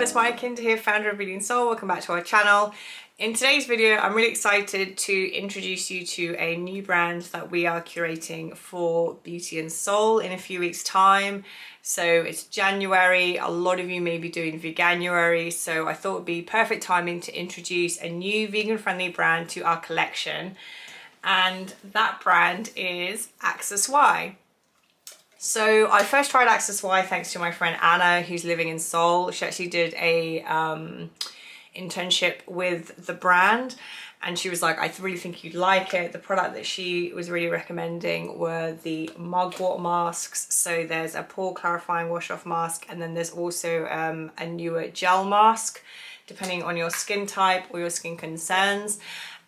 everyone, it's Mike here, founder of Beauty and Soul. Welcome back to our channel. In today's video, I'm really excited to introduce you to a new brand that we are curating for Beauty and Soul in a few weeks' time. So it's January, a lot of you may be doing Veganuary, so I thought it would be perfect timing to introduce a new vegan-friendly brand to our collection. And that brand is Access Y. So I first tried Access Y thanks to my friend Anna, who's living in Seoul. She actually did a internship with the brand and she was like, I really think you'd like it. The product that she was really recommending were the Mugwort masks. So there's a pore clarifying wash off mask, and then there's also a newer gel mask depending on your skin type or your skin concerns.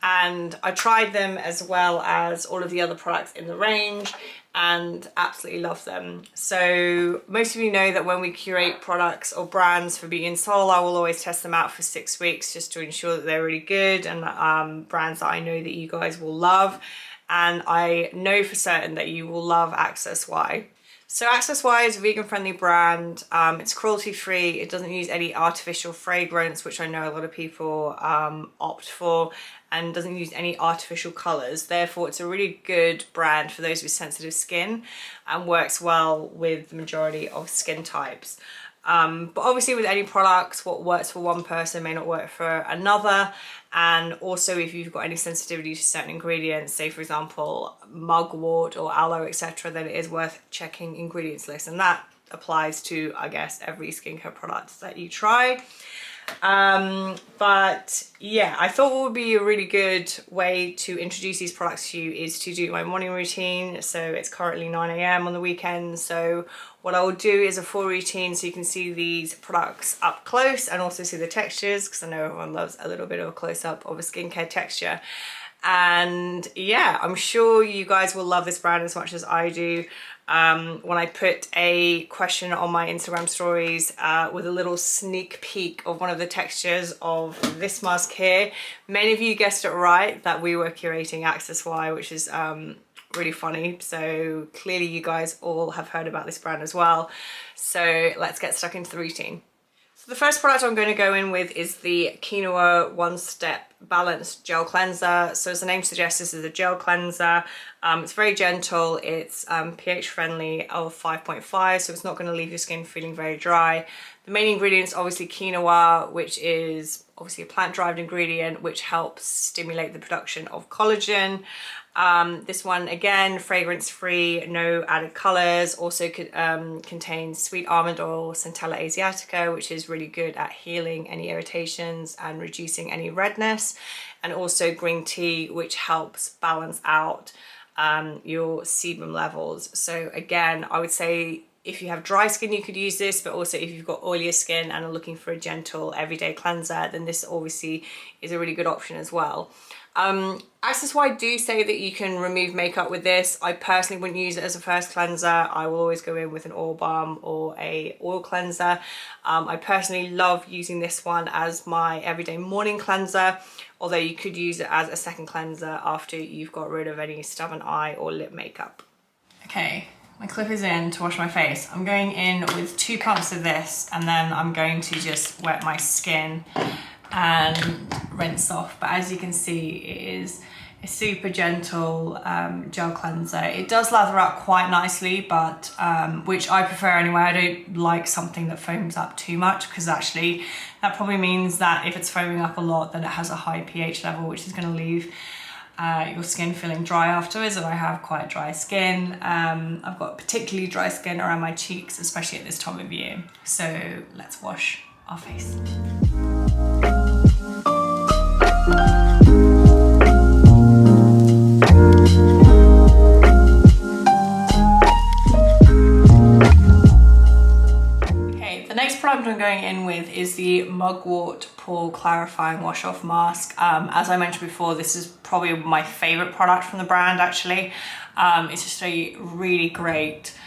And I tried them as well as all of the other products in the range and absolutely love them. So most of you know that when we curate products or brands for Beauty and Soul, I will always test them out for 6 weeks just to ensure that they're really good and brands that I know that you guys will love. And I know for certain that you will love Access Y. So Access Y is a vegan-friendly brand. It's cruelty-free. It doesn't use any artificial fragrance, which I know a lot of people opt for, and doesn't use any artificial colours. Therefore, it's a really good brand for those with sensitive skin and works well with the majority of skin types. But obviously with any products, what works for one person may not work for another. And also if you've got any sensitivity to certain ingredients, say for example, mugwort or aloe, etc., then it is worth checking ingredients list. And that applies to, I guess, every skincare product that you try. But yeah, I thought what would be a really good way to introduce these products to you is to do my morning routine. So it's currently 9 AM on the weekend. So what I will do is a full routine so you can see these products up close and also see the textures, because I know everyone loves a little bit of a close-up of a skincare texture. And yeah, I'm sure you guys will love this brand as much as I do. When I put a question on my Instagram stories with a little sneak peek of one of the textures of this mask here, many of you guessed it right that we were curating Access Y, which is really funny. So clearly you guys all have heard about this brand as well. So let's get stuck into the routine. So the first product I'm going to go in with is the Quinoa One Step Balanced Gel Cleanser. So as the name suggests, this is a gel cleanser. It's very gentle. It's pH friendly of 5.5, so it's not going to leave your skin feeling very dry. The main ingredients, obviously quinoa, which is obviously a plant-derived ingredient, which helps stimulate the production of collagen. This one, again, fragrance-free, no added colors. Also contains sweet almond oil, Centella asiatica, which is really good at healing any irritations and reducing any redness. And also green tea, which helps balance out your sebum levels. So again, I would say if you have dry skin, you could use this, but also if you've got oilier skin and are looking for a gentle everyday cleanser, then this obviously is a really good option as well. Access Y do say that you can remove makeup with this. I personally wouldn't use it as a first cleanser. I will always go in with an oil balm or a oil cleanser. I personally love using this one as my everyday morning cleanser, although you could use it as a second cleanser after you've got rid of any stubborn eye or lip makeup. Okay, my clip is in to wash my face. I'm going in with 2 pumps of this, and then I'm going to just wet my skin and rinse off. But as you can see, it is a super gentle gel cleanser. It does lather up quite nicely, but which I prefer anyway. I don't like something that foams up too much, because actually that probably means that if it's foaming up a lot, then it has a high pH level, which is going to leave your skin feeling dry afterwards. And I have quite dry skin. I've got particularly dry skin around my cheeks, especially at this time of year. So let's wash our face. Okay, the next product I'm going in with is the Mugwort Pore Clarifying Wash Off Mask. As I mentioned before, this is probably my favorite product from the brand actually. It's just a really great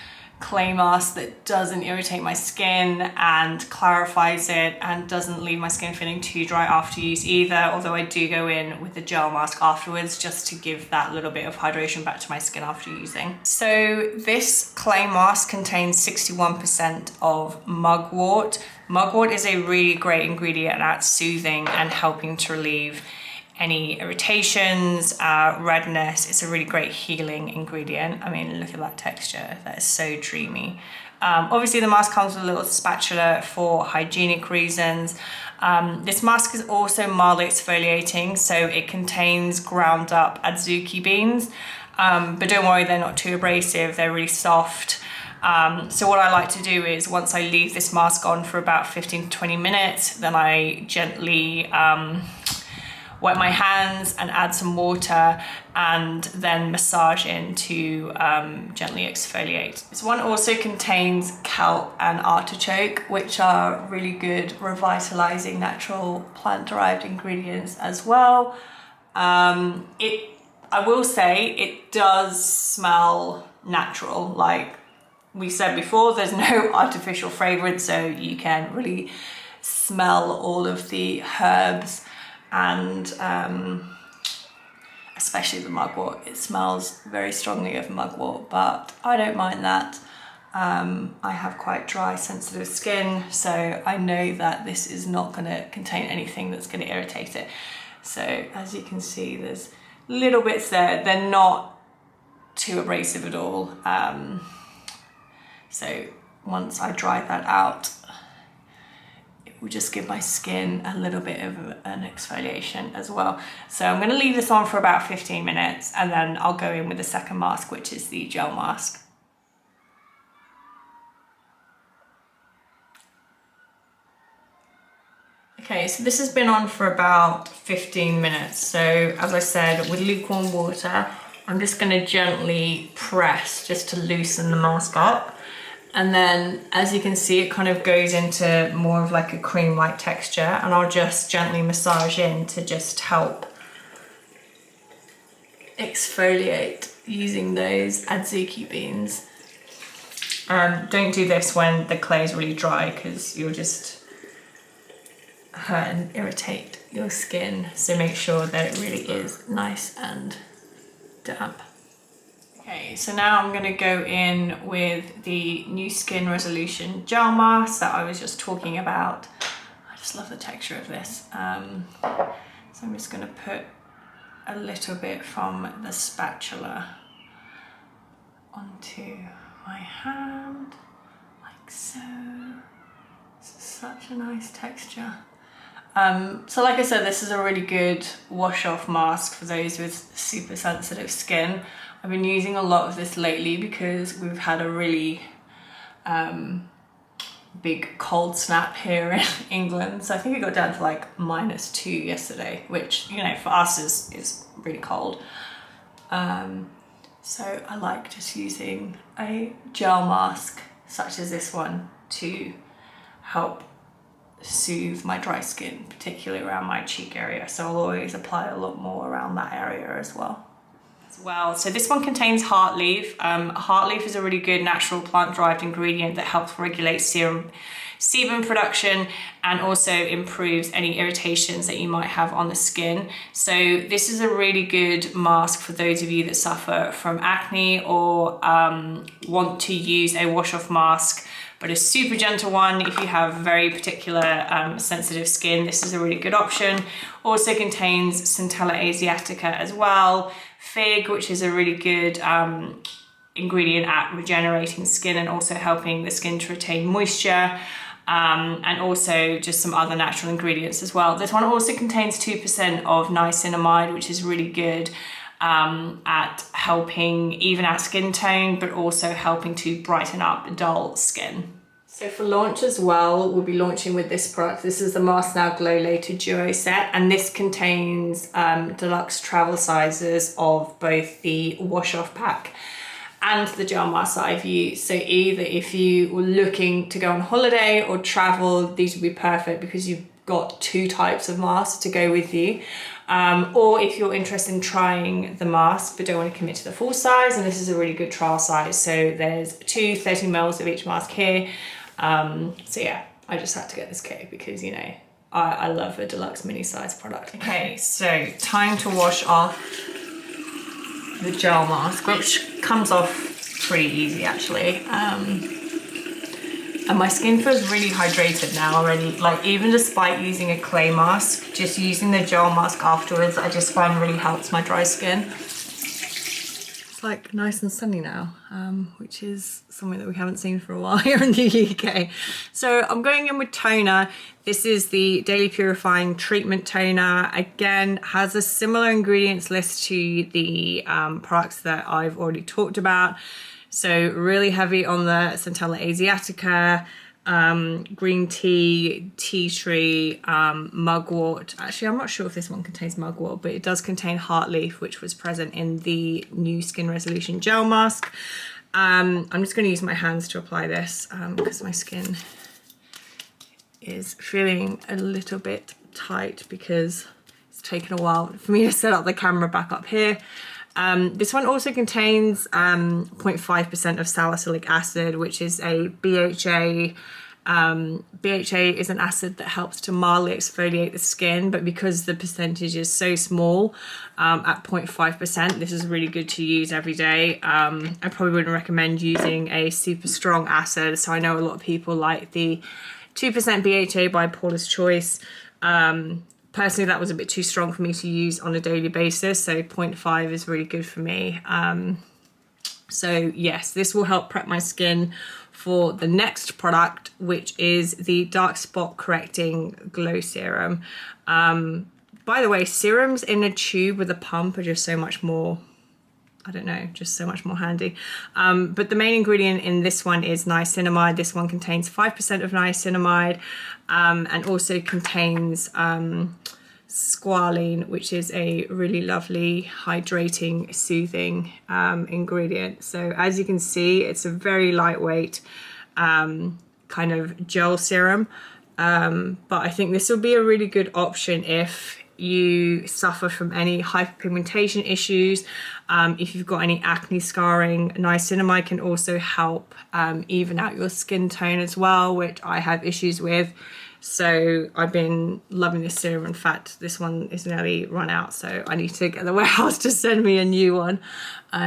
clay mask that doesn't irritate my skin and clarifies it and doesn't leave my skin feeling too dry after use either, although I do go in with the gel mask afterwards just to give that little bit of hydration back to my skin after using. So this clay mask contains 61% of mugwort. Mugwort is a really great ingredient at soothing and helping to relieve any irritations, redness. It's a really great healing ingredient. I mean, look at that texture, that is so dreamy. Obviously the mask comes with a little spatula for hygienic reasons. This mask is also mildly exfoliating, so it contains ground up adzuki beans, but don't worry, they're not too abrasive, they're really soft. So what I like to do is once I leave this mask on for about 15 to 20 minutes, then I gently wet my hands and add some water and then massage in to gently exfoliate. This one also contains kelp and artichoke, which are really good revitalizing natural plant-derived ingredients as well. I will say it does smell natural. Like we said before, there's no artificial fragrance, so you can really smell all of the herbs and especially the mugwort. It smells very strongly of mugwort, but I don't mind that. I have quite dry, sensitive skin, so I know that this is not going to contain anything that's going to irritate it. So as you can see, there's little bits there. They're not too abrasive at all. So once I dry that out, will just give my skin a little bit of an exfoliation as well. So I'm going to leave this on for about 15 minutes and then I'll go in with the second mask, which is the gel mask. Okay, so this has been on for about 15 minutes. So as I said, with lukewarm water, I'm just going to gently press just to loosen the mask up. And then, as you can see, it kind of goes into more of like a cream-like texture, and I'll just gently massage in to just help exfoliate using those adzuki beans. Don't do this when the clay is really dry because you'll just hurt and irritate your skin. So make sure that it really is nice and damp. Okay, so now I'm going to go in with the New Skin Resolution Gel Mask that I was just talking about. I just love the texture of this. So I'm just going to put a little bit from the spatula onto my hand, like so. This is such a nice texture. So like I said, this is a really good wash-off mask for those with super sensitive skin. I've been using a lot of this lately because we've had a really big cold snap here in England. So I think it got down to like -2 yesterday, which, you know, for us is really cold. So I like just using a gel mask such as this one to help soothe my dry skin, particularly around my cheek area. So I'll always apply a lot more around that area as well. So this one contains heart leaf. Heart leaf is a really good natural plant-derived ingredient that helps regulate sebum production and also improves any irritations that you might have on the skin. So this is a really good mask for those of you that suffer from acne or want to use a wash-off mask, but a super gentle one. If you have very particular sensitive skin, this is a really good option. Also contains Centella asiatica as well, fig, which is a really good ingredient at regenerating skin and also helping the skin to retain moisture, and also just some other natural ingredients as well. This one also contains 2% of niacinamide, which is really good at helping even out skin tone, but also helping to brighten up dull skin. So for launch as well, we'll be launching with this product. This is the Mask Now Glow Later Duo set, and this contains deluxe travel sizes of both the wash-off pack and the gel mask that I've used. So either if you were looking to go on holiday or travel, these would be perfect because you've got 2 types of masks to go with you. Or if you're interested in trying the mask but don't want to commit to the full size, and this is a really good trial size. So there's 2 30 mils of each mask here. So yeah, I just had to get this kit because, you know, I love a deluxe mini size product. Okay, so time to wash off the gel mask, which comes off pretty easy actually. And my skin feels really hydrated now already. Like, even despite using a clay mask, just using the gel mask afterwards, I just find really helps my dry skin. It's like nice and sunny now, which is something that we haven't seen for a while here in the UK. So I'm going in with toner. This is the Daily Purifying Treatment Toner. Again, has a similar ingredients list to the products that I've already talked about. So really heavy on the Centella Asiatica, green tea, tea tree, mugwort. Actually, I'm not sure if this one contains mugwort, but it does contain heartleaf, which was present in the new Skin Resolution Gel Mask. I'm just going to use my hands to apply this because my skin is feeling a little bit tight because it's taken a while for me to set up the camera back up here. This one also contains 0.5% of salicylic acid, which is a BHA. BHA is an acid that helps to mildly exfoliate the skin, but because the percentage is so small, at 0.5%, this is really good to use every day. I probably wouldn't recommend using a super strong acid, so I know a lot of people like the 2% BHA by Paula's Choice. Personally, that was a bit too strong for me to use on a daily basis, so 0.5 is really good for me. So yes, this will help prep my skin for the next product, which is the Dark Spot Correcting Glow Serum. By the way, serums in a tube with a pump are just so much more, I don't know, just so much more handy. But the main ingredient in this one is niacinamide. This one contains 5% of niacinamide and also contains squalene, which is a really lovely, hydrating, soothing ingredient. So as you can see, it's a very lightweight kind of gel serum. But I think this will be a really good option if you suffer from any hyperpigmentation issues, if you've got any acne scarring. Niacinamide can also help even out your skin tone as well, which I have issues with. So I've been loving this serum. In fact, this one is nearly run out, so I need to get the warehouse to send me a new one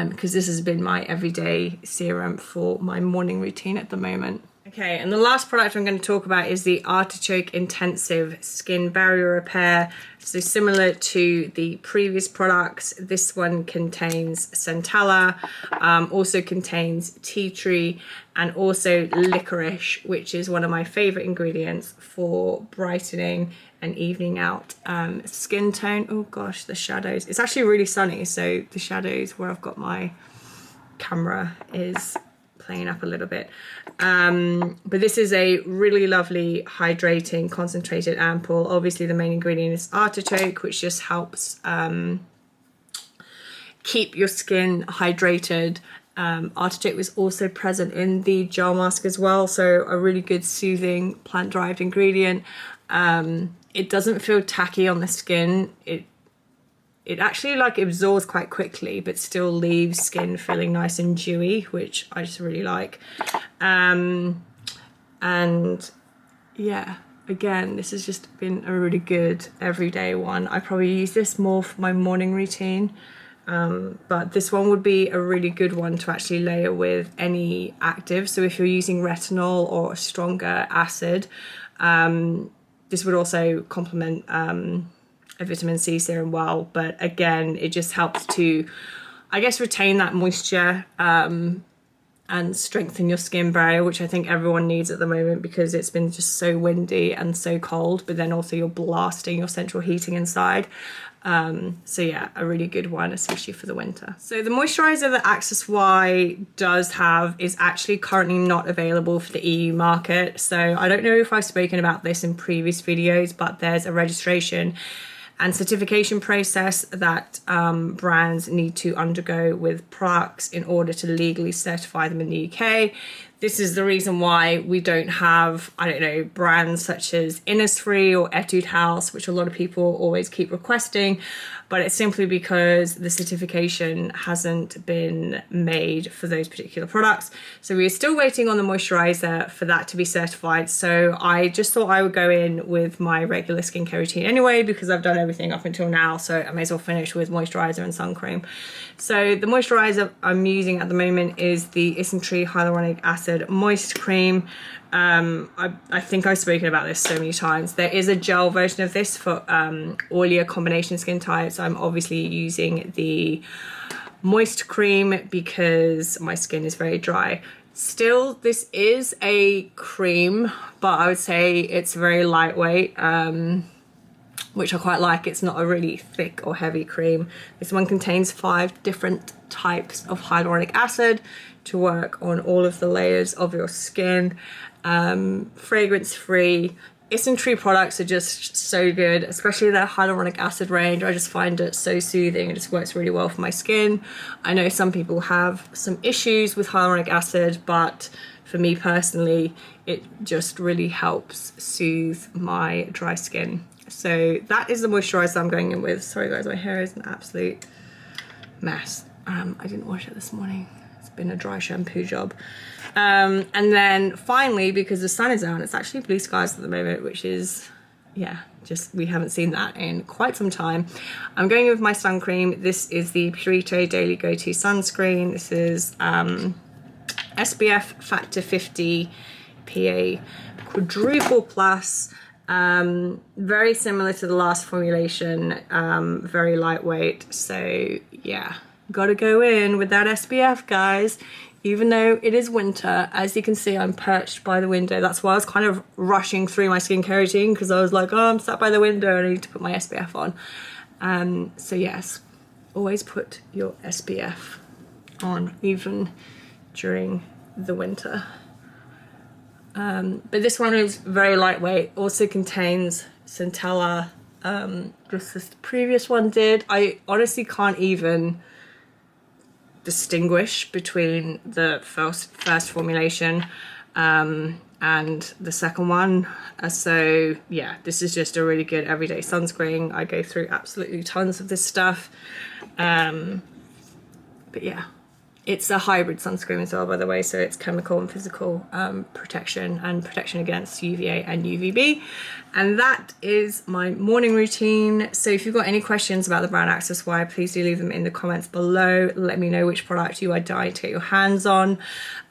because this has been my everyday serum for my morning routine at the moment. Okay, and the last product I'm going to talk about is the Artichoke Intensive Skin Barrier Repair. So similar to the previous products, this one contains centella, also contains tea tree, and also licorice, which is one of my favorite ingredients for brightening and evening out skin tone. Oh gosh, the shadows. It's actually really sunny, so the shadows where I've got my camera is playing up a little bit. But this is a really lovely hydrating concentrated ampoule. Obviously the main ingredient is artichoke, which just helps keep your skin hydrated. Artichoke was also present in the gel mask as well, so a really good soothing plant derived ingredient. It doesn't feel tacky on the skin. It actually like absorbs quite quickly, but still leaves skin feeling nice and dewy, which I just really like. And yeah, again, this has just been a really good everyday one. I probably use this more for my morning routine, but this one would be a really good one to actually layer with any active. So if you're using retinol or a stronger acid, this would also complement a vitamin C serum well, but again, it just helps to, I guess, retain that moisture and strengthen your skin barrier, which I think everyone needs at the moment because it's been just so windy and so cold, but then also you're blasting your central heating inside. So yeah, a really good one, especially for the winter. So the moisturizer that Access Y does have is actually currently not available for the EU market. So I don't know if I've spoken about this in previous videos, but there's a registration and certification process that brands need to undergo with products in order to legally certify them in the UK. this is the reason why we don't have, I don't know, brands such as Innisfree or Etude House, which a lot of people always keep requesting, but it's simply because the certification hasn't been made for those particular products. So we're still waiting on the moisturizer for that to be certified. So I just thought I would go in with my regular skincare routine anyway, because I've done everything up until now, so I may as well finish with moisturizer and sun cream. So the moisturizer I'm using at the moment is the Isntree Hyaluronic Acid Moist Cream. I think I've spoken about this so many times. There is a gel version of this for oilier combination skin types. I'm obviously using the moist cream because my skin is very dry. Still, this is a cream, but I would say it's very lightweight, which I quite like. It's not a really thick or heavy cream. This one contains 5 different types of hyaluronic acid to work on all of the layers of your skin. Fragrance free. Isntree products are just so good, especially their hyaluronic acid range. I just find it so soothing. It just works really well for my skin. I know some people have some issues with hyaluronic acid, but for me personally, it just really helps soothe my dry skin. So that is the moisturizer I'm going in with. Sorry guys, my hair is an absolute mess. I didn't wash it this morning. It's been a dry shampoo job. And then finally, because the sun is out, it's actually blue skies at the moment, which is, yeah, just, we haven't seen that in quite some time. I'm going with my sun cream. This is the Purito Daily Go-To Sunscreen. This is SPF Factor 50 PA Quadruple Plus. Very similar to the last formulation, very lightweight. So yeah, gotta go in with that SPF, guys. Even though it is winter, as you can see, I'm perched by the window. That's why I was kind of rushing through my skincare routine, because I was like, oh, I'm sat by the window and I need to put my SPF on. So yes, always put your SPF on, even during the winter. But this one is very lightweight, also contains centella, just as the previous one did. I honestly can't even distinguish between the first formulation and the second one. So yeah, this is just a really good everyday sunscreen. I go through absolutely tons of this stuff. But yeah. It's a hybrid sunscreen as well, by the way, so it's chemical and physical protection, and protection against UVA and UVB. And that is my morning routine. So if you've got any questions about the brand Access Wire, please do leave them in the comments below. Let me know which product you are dying to get your hands on.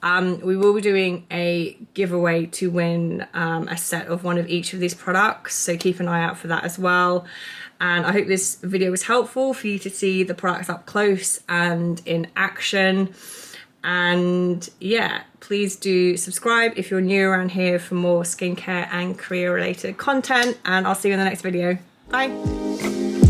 We will be doing a giveaway to win a set of one of each of these products, so keep an eye out for that as well. And I hope this video was helpful for you to see the products up close and in action. And yeah, please do subscribe if you're new around here for more skincare and career related content. And I'll see you in the next video. Bye.